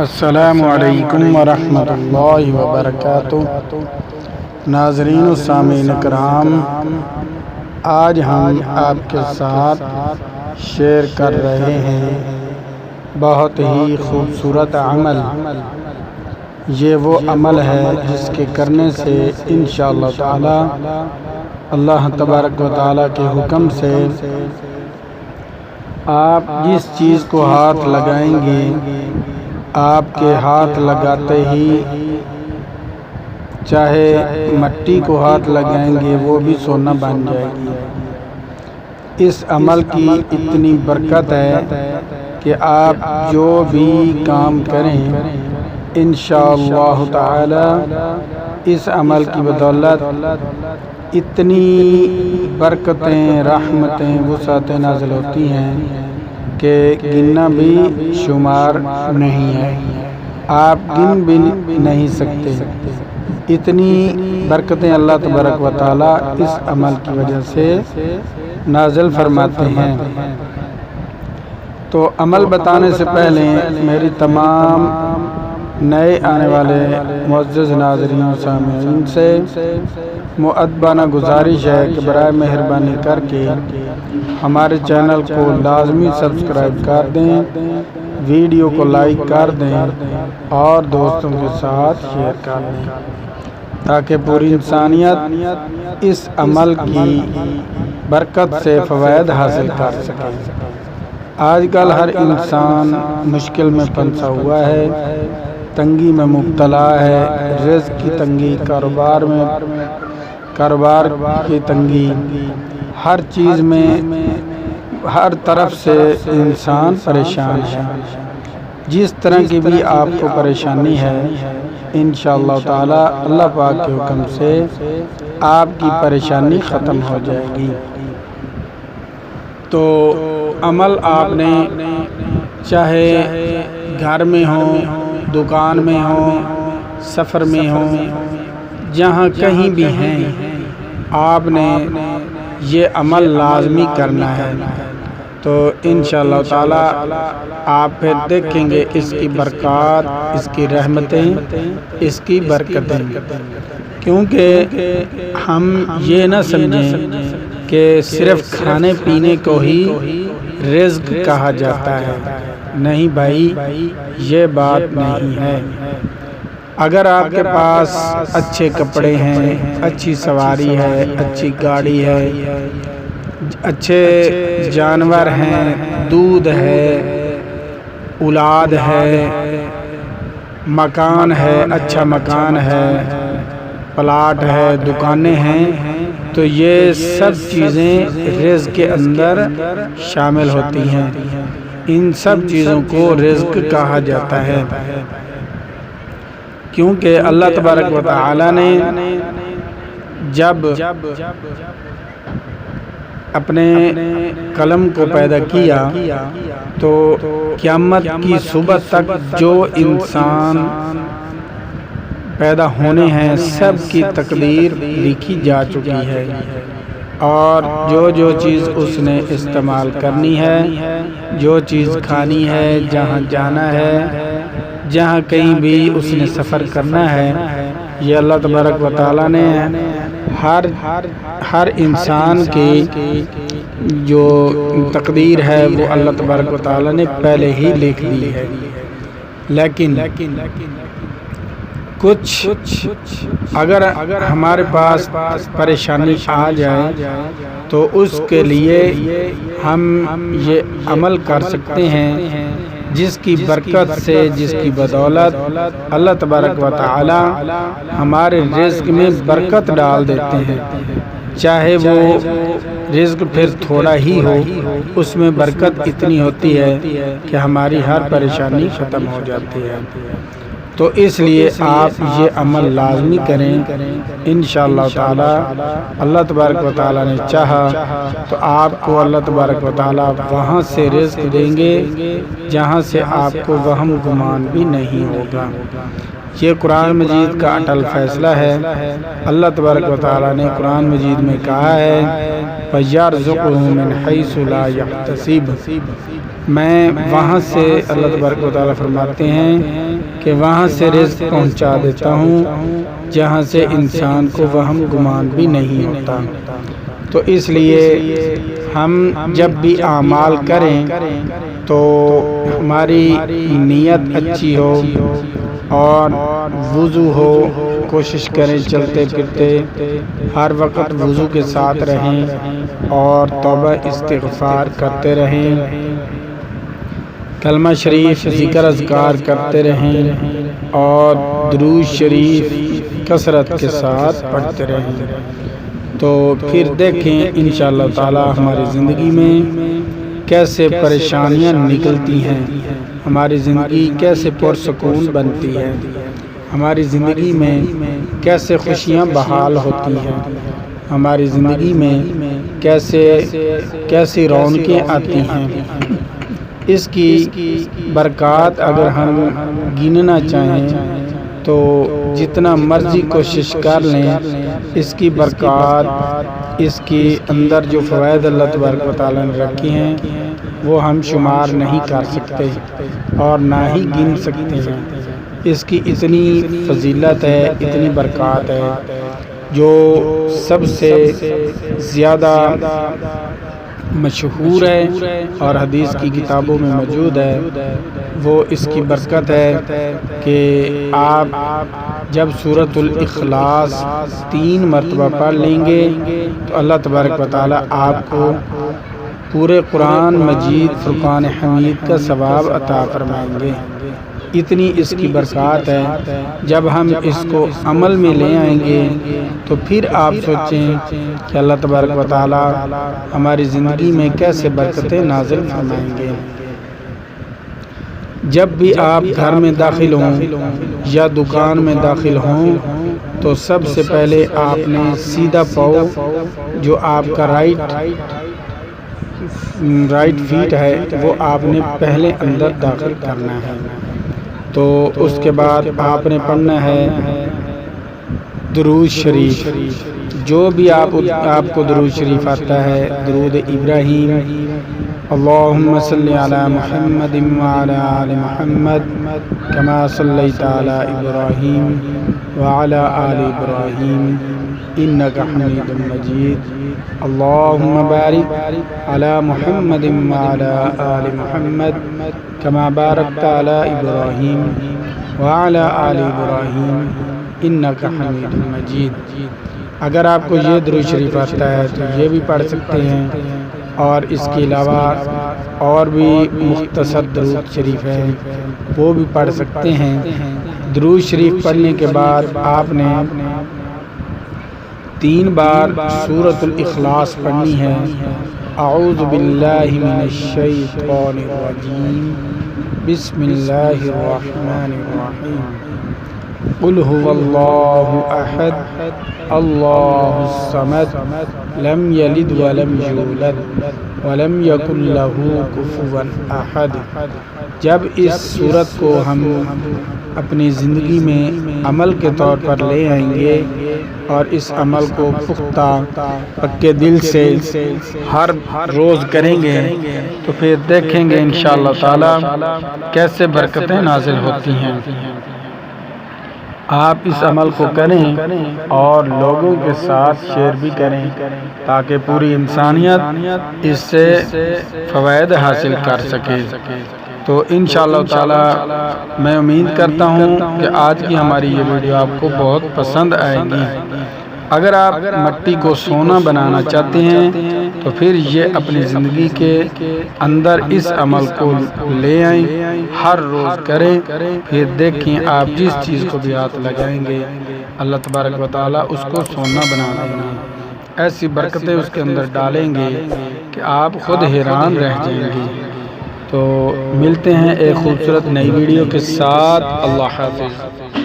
السلام علیکم ورحمۃ اللہ وبرکاتہ۔ ناظرین و سامعین کرام، آج ہم آپ کے ساتھ شیئر کر رہے ہیں بہت ہی خوبصورت عمل۔ یہ وہ عمل ہے جس کے کرنے سے انشاءاللہ تعالی اللہ تبارک و تعالی کے حکم سے آپ جس چیز کو ہاتھ لگائیں گے، آپ کے ہاتھ لگاتے ہی چاہے مٹی کو ہاتھ لگائیں گے وہ بھی سونا بن جائے گی۔ اس عمل کی اتنی برکت ہے کہ آپ جو بھی کام کریں انشاءاللہ تعالی اس عمل کی بدولت اتنی برکتیں، رحمتیں، وسعتیں نازل ہوتی ہیں کہ گننا بھی شمار نہیں ہے، آپ گن بھی نہیں سکتے۔ اتنی برکتیں اللہ تبارک و تعالی اس عمل کی وجہ سے نازل فرماتے ہیں۔ تو عمل بتانے سے پہلے میری تمام نئے آنے والے معزز ناظرین و سامعین سے مؤدبانہ گزارش ہے کہ برائے مہربانی کر کے ہمارے چینل کو لازمی سبسکرائب کر دیں، ویڈیو کو لائک کر دیں اور دوستوں کے ساتھ شیئر کر دیں تاکہ پوری انسانیت اس عمل کی برکت سے فوائد حاصل کر سکے۔ آج کل ہر انسان مشکل میں پھنسا ہوا ہے، تنگی میں مبتلا ہے، رزق کی تنگی، کاروبار کی تنگی، ہر چیز میں ہر طرف سے انسان پریشان ہے۔ جس طرح کی بھی آپ کو پریشانی ہے انشاءاللہ تعالی اللہ پاک کے حکم سے آپ کی پریشانی ختم ہو جائے گی۔ تو عمل آپ نے چاہے گھر میں ہو، دکان میں ہو، سفر میں ہو، جہاں کہیں بھی ہیں، آپ نے یہ عمل لازمی کرنا ہے۔ تو انشاءاللہ تعالی آپ پھر دیکھیں گے اس کی برکات، اس کی رحمتیں، اس کی برکتیں۔ کیونکہ ہم یہ نہ سمجھیں کہ صرف کھانے پینے کو ہی رزق کہا جاتا ہے، نہیں بھائی، یہ بات نہیں ہے۔ اگر آپ کے پاس اچھے کپڑے ہیں، اچھی سواری ہے، اچھی گاڑی ہے، اچھے جانور ہیں، دودھ ہے، اولاد ہے، مکان ہے، اچھا مکان ہے، پلاٹ ہے، دکانیں ہیں، تو یہ سب چیزیں رزق کے اندر شامل ہوتی ہیں۔ ان سب چیزوں کو رزق کہا جاتا ہے، کیونکہ اللہ تبارک و تعالی نے جب اپنے قلم کو پیدا کیا تو قیامت کی صبح تک جو انسان پیدا ہونے ہیں سب کی تقدیر لکھی جا چکی ہے، اور جو چیز اس نے استعمال کرنی ہے، جو چیز کھانی ہے، جہاں جانا ہے، جہاں کہیں بھی اس نے سفر کرنا ہے، یہ اللہ تبارک و تعالی نے ہر انسان کی جو تقدیر ہے وہ اللہ تبارک و تعالی نے پہلے ہی لکھ دی ہے۔ لیکن کچھ اگر ہمارے پاس پریشانی آ جائے تو اس کے لیے ہم یہ عمل کر سکتے ہیں جس کی برکت سے، جس کی بدولت اللہ تبارک و تعالی ہمارے رزق میں برکت ڈال دیتے ہیں۔ چاہے وہ رزق پھر تھوڑا ہی ہو، اس میں برکت اتنی ہوتی ہے کہ ہماری ہر پریشانی ختم ہو جاتی ہے۔ تو اس لیے آپ یہ عمل لازمی کریں، انشاءاللہ تعالی اللہ تبارک و تعالی نے چاہا تو آپ کو اللہ تبارک و تعالی وہاں سے رزق دیں گے جہاں سے آپ کو وہم گمان بھی نہیں ہوگا۔ یہ قرآن مجید کا اٹل فیصلہ ہے۔ اللہ تبارک و تعالی نے قرآن مجید میں کہا ہے، فَيَرْزُقُهُ مِنْ حَيْثُ لَا يَحْتَسِبُ، میں وہاں سے اللہ تبارک و تعالیٰ فرماتے ہیں کہ وہاں سے رزق پہنچا دیتا ہوں جہاں سے انسان کو وہم گمان بھی نہیں ہوتا۔ تو اس لیے ہم جب بھی اعمال کریں تو ہماری نیت اچھی ہو اور وضو ہو، کوشش کریں چلتے پھرتے ہر وقت وضو کے ساتھ رہیں اور توبہ استغفار کرتے رہیں، کلمہ شریف ذکر اذکار کرتے رہیں اور درود شریف کثرت کے ساتھ پڑھتے رہیں، تو پھر دیکھیں انشاءاللہ تعالی ہماری زندگی میں کیسے پریشانیاں نکلتی ہیں، ہماری زندگی کیسے پرسکون بنتی ہے، ہماری زندگی میں کیسے خوشیاں بحال ہوتی ہیں، ہماری زندگی میں کیسی رونقیں آتی ہیں۔ اس کی برکات اگر ہم گننا چاہیں تو جتنا مرضی کوشش کر لیں، اس کی برکات، اس کی اندر جو فوائد اللہ تبارک و تعالیٰ نے رکھی ہیں وہ ہم شمار نہیں کر سکتے اور نہ ہی گن سکتے ہیں۔ اس کی اتنی فضیلت ہے، اتنی برکات ہے، جو سب سے زیادہ مشہور ہے اور حدیث کی کتابوں میں موجود ہے، وہ اس کی برکت ہے کہ آپ جب سورۃ الاخلاص 3 مرتبہ پڑھ لیں گے تو اللہ تبارک و تعالی آپ کو پورے قرآن مجید فرقان حمید کا ثواب عطا فرمائیں گے۔ اتنی اس کی برکات ہے، جب ہم اس کو عمل میں لے آئیں گے تو پھر آپ سوچیں کہ اللہ تبارک و تعالی ہماری زندگی میں کیسے برکتیں نازل فرمائیں گے۔ جب بھی آپ گھر میں داخل ہوں یا دکان میں داخل ہوں تو سب سے پہلے آپ نے سیدھا پاؤں جو آپ کا رائٹ فیٹ ہے وہ آپ نے پہلے اندر داخل کرنا ہے، تو اس کے بعد آپ نے پڑھنا ہے درود شریف، جو بھی آپ کو درود شریف آتا ہے، درود ابراہیم، اللہم صلی علی محمد وعلی آل محمد کما صلیت علی ابراہیم وعلی آل ابراہیم انک حمید مجید، اللہم بارک علی محمد وعلی آل محمد کما بارکت علی ابراہیم وعلی آل ابراہیم انک حمید مجید۔ اگر آپ کو یہ درود شریف آتا ہے تو یہ بھی پڑھ سکتے ہیں، اور اس کے علاوہ اور بھی مختصر درود شریف ہے وہ بھی پڑھ سکتے ہیں۔ درود شریف پڑھنے کے بعد آپ نے 3 بار سورۃ الاخلاص پڑھنی ہے، اعوذ باللہ من الشیطان الرجیم، بسم اللہ الرحمن الرحیم، قل هو اللہ احد اللہ الصمد لم یلد ولم یولد ولم یکن لہ کفوا احد۔ جب اس سورت کو ہم اپنی زندگی میں عمل کے طور پر لے آئیں گے اور اس عمل کو پختہ پکے دل سے ہر روز کریں گے تو پھر دیکھیں گے انشاءاللہ تعالی کیسے برکتیں نازل ہوتی ہیں۔ آپ اس عمل کو کریں اور لوگوں کے ساتھ شیئر بھی کریں تاکہ پوری انسانیت اس سے فوائد حاصل کر سکے۔ تو انشاءاللہ تعالی میں امید کرتا ہوں کہ آج کی ہماری یہ ویڈیو آپ کو بہت پسند آئے گی۔ اگر آپ مٹی کو سونا بنانا چاہتے ہیں تو پھر یہ اپنی زندگی کے اندر اس عمل کو لے آئیں، ہر روز کریں، پھر دیکھیں آپ جس چیز کو بھی ہاتھ لگائیں گے اللہ تبارک و تعالیٰ اس کو سونا بنا دیں گے، ایسی برکتیں اس کے اندر ڈالیں گے کہ آپ خود حیران رہ جائیں گے۔ تو ملتے ہیں ایک خوبصورت نئی ویڈیو کے ساتھ، اللہ حافظ۔